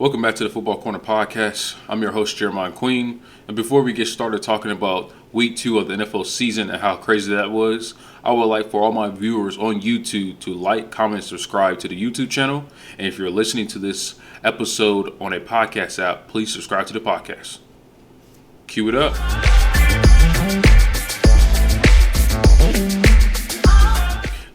Welcome back to the Football Corner Podcast. I'm your host, Jeremiah Queen. And before we get started talking about Week 2 of the NFL season and how crazy that was, I would like for all my viewers on YouTube to like, comment, subscribe to the YouTube channel. And if you're listening to this episode on a podcast app, please subscribe to the podcast. Cue it up.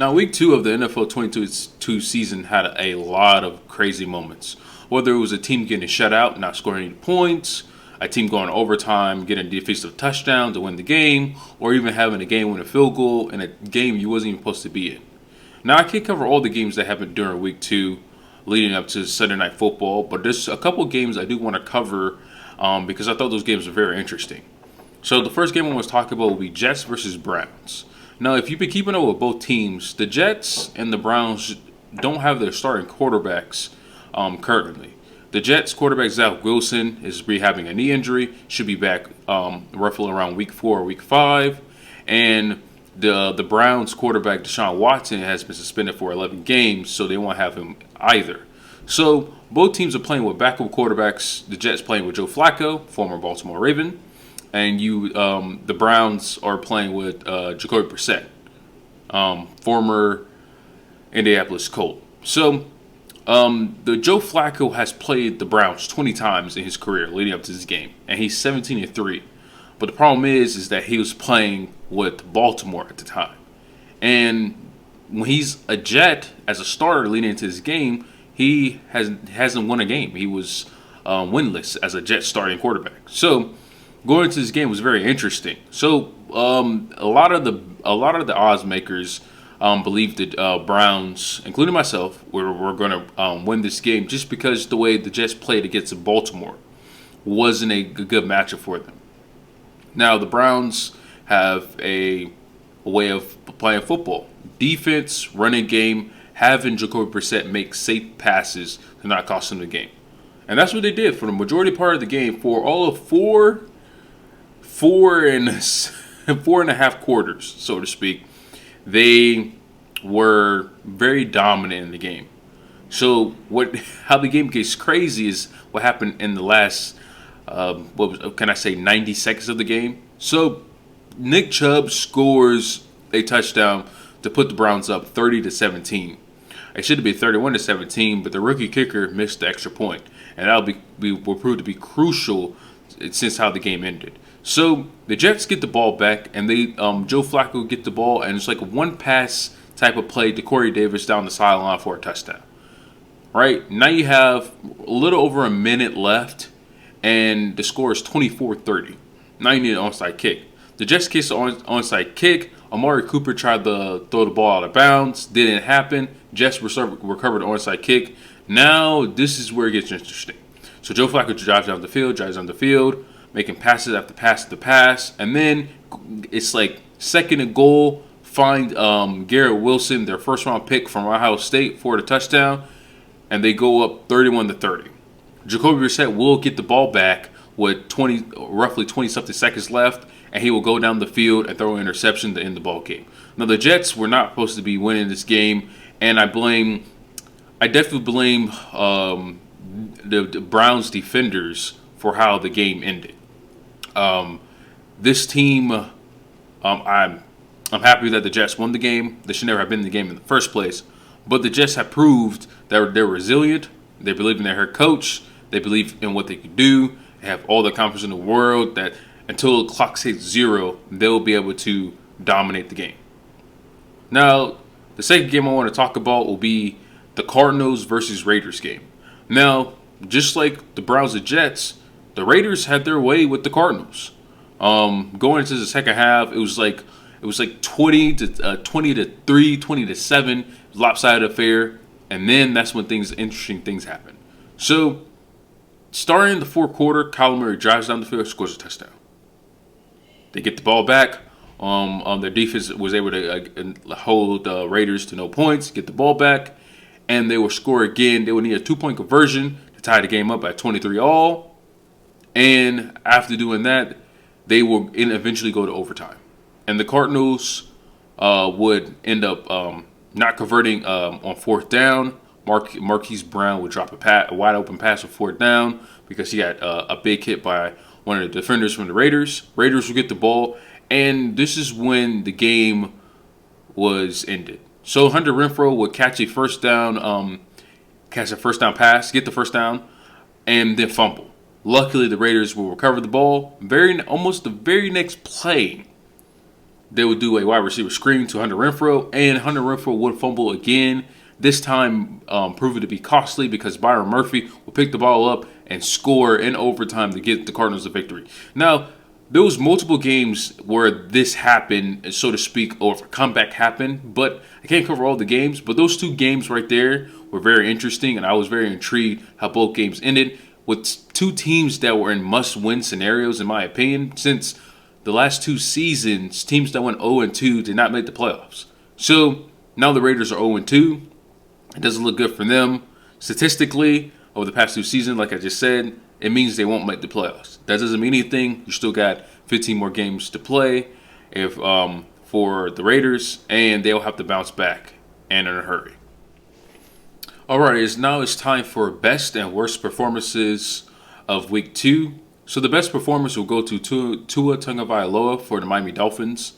Now, Week 2 of the NFL 22 season had a lot of crazy moments. Whether it was a team getting shut out, not scoring any points, a team going overtime, getting a defensive touchdown to win the game, or even having a game-winning field goal in a game you wasn't even supposed to be in. Now, I can't cover all the games that happened during Week 2 leading up to Sunday Night Football, but there's a couple games I do want to cover because I thought those games were very interesting. So the first game I want to talk about will be Jets versus Browns. Now, if you've been keeping up with both teams, the Jets and the Browns don't have their starting quarterbacks currently. The Jets quarterback Zach Wilson is rehabbing a knee injury, should be back roughly around Week 4 or Week 5. And the Browns quarterback Deshaun Watson has been suspended for 11 games, so they won't have him either. So both teams are playing with backup quarterbacks. The Jets playing with Joe Flacco, former Baltimore Raven, and the Browns are playing with Jacoby Brissett, former Indianapolis Colt. So the Joe Flacco has played the Browns 20 times in his career leading up to this game, and he's 17-3. But the problem is that he was playing with Baltimore at the time, and when he's a Jet as a starter leading into this game, he hasn't won a game. He was winless as a Jet starting quarterback. So going into this game was very interesting. So a lot of the odds makers believe that Browns, including myself, were going to win this game just because the way the Jets played against Baltimore wasn't a good matchup for them. Now, the Browns have a way of playing football. Defense, running game, having Jacoby Brissett make safe passes to not cost them the game. And that's what they did for the majority part of the game for all of four and a half quarters, so to speak. They were very dominant in the game. So how the game gets crazy is what happened in the last 90 seconds of the game. So Nick Chubb scores a touchdown to put the Browns up 30-17. It should have been 31-17, but the rookie kicker missed the extra point, and will prove to be crucial since how the game ended. So the Jets get the ball back, and Joe Flacco get the ball, and it's like a one-pass type of play to Corey Davis down the sideline for a touchdown. Right? Now you have a little over a minute left, and the score is 24-30. Now you need an onside kick. The Jets kick the onside kick. Amari Cooper tried to throw the ball out of bounds. Didn't happen. Jets recovered the onside kick. Now this is where it gets interesting. So Joe Flacco drives down the field, making passes after pass after pass, and then it's like second and goal. Find Garrett Wilson, their first-round pick from Ohio State, for the touchdown, and they go up 31-30. Jacoby Brissett will get the ball back with roughly 20-something seconds left, and he will go down the field and throw an interception to end the ball game. Now, the Jets were not supposed to be winning this game, and I definitely blame the Browns defenders for how the game ended. This team, I'm happy that the Jets won the game. They should never have been in the game in the first place. But the Jets have proved that they're resilient. They believe in their head coach. They believe in what they can do. They have all the confidence in the world that until the clock hits 0, they'll be able to dominate the game. Now, the second game I want to talk about will be the Cardinals versus Raiders game. Now, just like the Browns and Jets, the Raiders had their way with the Cardinals. Going into the second half, it was like 20-3, 20-7, lopsided affair, and then that's when interesting things happen. So, starting the fourth quarter, Kyler Murray drives down the field, scores a touchdown. They get the ball back. Their defense was able to hold the Raiders to no points, get the ball back, and they will score again. They will need a 2-point conversion to tie the game up at 23-all. And after doing that, they will eventually go to overtime. And the Cardinals would end up not converting on fourth down, Marquise Brown would drop a wide open pass for 4th down because he got a big hit by one of the defenders from the Raiders. Raiders would get the ball, and this is when the game was ended. So Hunter Renfrow would catch a first down pass, get the first down, and then fumble. Luckily, the Raiders will recover the ball. Almost the very next play, they would do a wide receiver screen to Hunter Renfrow, and Hunter Renfrow would fumble again. This time, proving to be costly because Byron Murphy will pick the ball up and score in overtime to get the Cardinals a victory. Now, there was multiple games where this happened, so to speak, or if a comeback happened, but I can't cover all the games. But those 2 games right there were very interesting, and I was very intrigued how both games ended with 2 teams that were in must-win scenarios, in my opinion, since the last 2 seasons, teams that went 0-2 did not make the playoffs. So now the Raiders are 0-2. It doesn't look good for them. Statistically, over the past 2 seasons, like I just said, it means they won't make the playoffs. That doesn't mean anything. You still got 15 more games to play for the Raiders, and they'll have to bounce back and in a hurry. All right, now it's time for best and worst performances of Week 2. So the best performance will go to Tua Tagovailoa for the Miami Dolphins.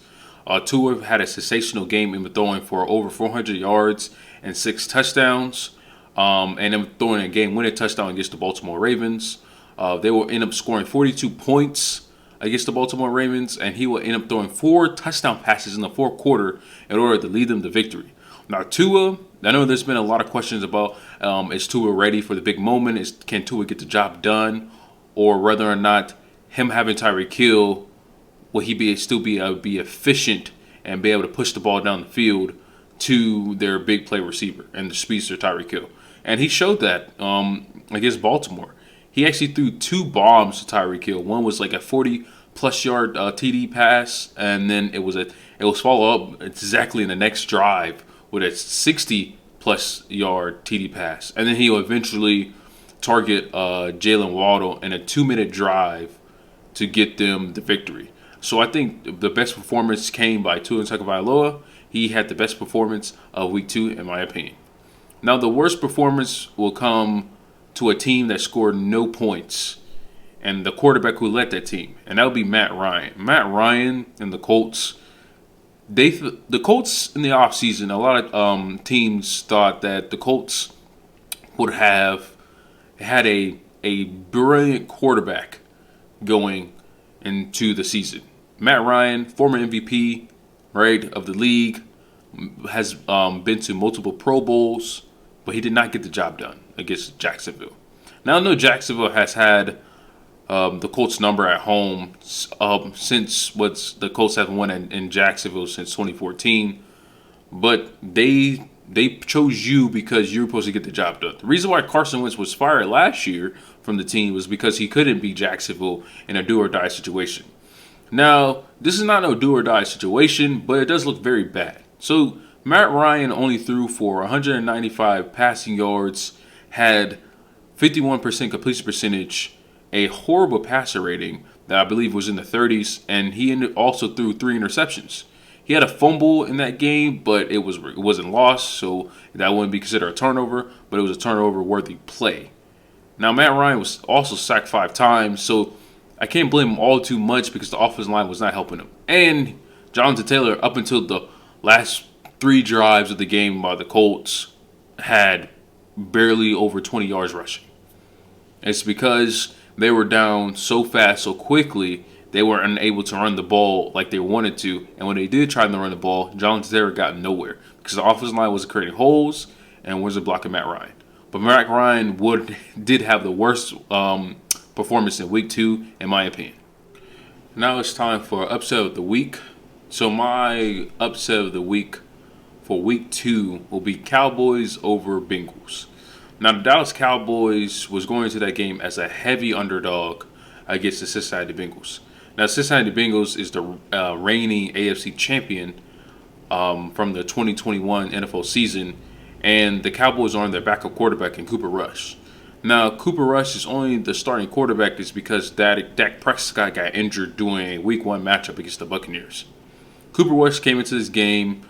Tua had a sensational game in throwing for over 400 yards and 6 touchdowns, and then throwing a game-winning touchdown against the Baltimore Ravens. They will end up scoring 42 points against the Baltimore Ravens, and he will end up throwing 4 touchdown passes in the 4th quarter in order to lead them to victory. Now, Tua, I know there's been a lot of questions about is Tua ready for the big moment? Can Tua get the job done? Or whether or not him having Tyreek Hill, will he still be efficient and be able to push the ball down the field to their big play receiver and the speedster Tyreek Hill? And he showed that against Baltimore. He actually threw 2 bombs to Tyreek Hill. One was like a 40-plus yard TD pass, and then it was followed up exactly in the next drive with a 60-plus yard TD pass. And then he'll eventually target Jalen Waddle in a 2-minute drive to get them the victory. So I think the best performance came by Tua Tagovailoa. He had the best performance of Week 2, in my opinion. Now, the worst performance will come to a team that scored no points and the quarterback who led that team, and that would be Matt Ryan. Matt Ryan and the Colts, the Colts in the offseason, a lot of teams thought that the Colts would have had a brilliant quarterback going into the season. Matt Ryan, former MVP, right, of the league, has been to multiple Pro Bowls, but he did not get the job done against Jacksonville. Now, I know Jacksonville has had the Colts number at home since the Colts haven't won in Jacksonville since 2014, but they chose you because you were supposed to get the job done. The reason why Carson Wentz was fired last year from the team was because he couldn't beat Jacksonville in a do-or-die situation. Now, this is not no do-or-die situation, but it does look very bad. So, Matt Ryan only threw for 195 passing yards, had 51% completion percentage, a horrible passer rating that I believe was in the 30s, and he also threw 3 interceptions. He had a fumble in that game, but it wasn't lost, so that wouldn't be considered a turnover, but it was a turnover-worthy play. Now, Matt Ryan was also sacked 5 times, so I can't blame him all too much because the offensive line was not helping him. And Jonathan Taylor, up until the last 3 drives of the game by the Colts, had barely over 20 yards rushing. It's because they were down so fast, so quickly, they were unable to run the ball like they wanted to. And when they did try to run the ball, Jonathan Taylor got nowhere because the offensive line was creating holes and wasn't blocking Matt Ryan. But Matt Ryan did have the worst performance in Week 2, in my opinion. Now it's time for upset of the week. So my upset of the week for Week 2 will be Cowboys over Bengals. Now, the Dallas Cowboys was going into that game as a heavy underdog against the Cincinnati Bengals. Now, Cincinnati Bengals is the reigning AFC champion from the 2021 NFL season, and the Cowboys are on their backup quarterback in Cooper Rush. Now, Cooper Rush is only the starting quarterback is because Dak Prescott got injured during a Week 1 matchup against the Buccaneers. Cooper Rush came into this game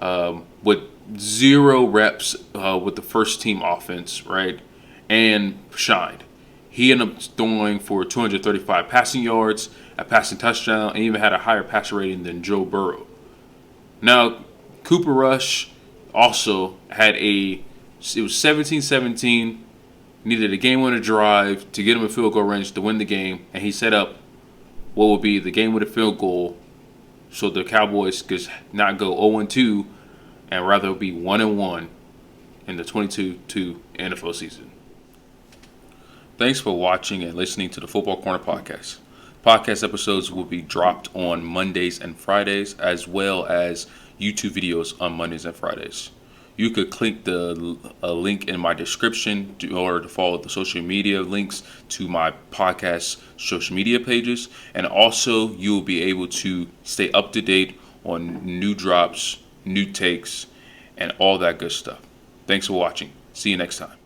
with 0 reps with the first team offense, right? And shined. He ended up throwing for 235 passing yards, a passing touchdown, and even had a higher passer rating than Joe Burrow. Now, Cooper Rush also had it was 17-17, needed a game-winner drive to get him a field goal range to win the game, and he set up what would be the game with a field goal so the Cowboys could not go 0-2 and rather be 1-1 in the 22-2 NFL season. Thanks for watching and listening to the Football Corner podcast. Podcast episodes will be dropped on Mondays and Fridays, as well as YouTube videos on Mondays and Fridays. You could click the link in my description or to follow the social media links to my podcast social media pages. And also, you will be able to stay up to date on new drops, new takes, and all that good stuff. Thanks for watching. See you next time.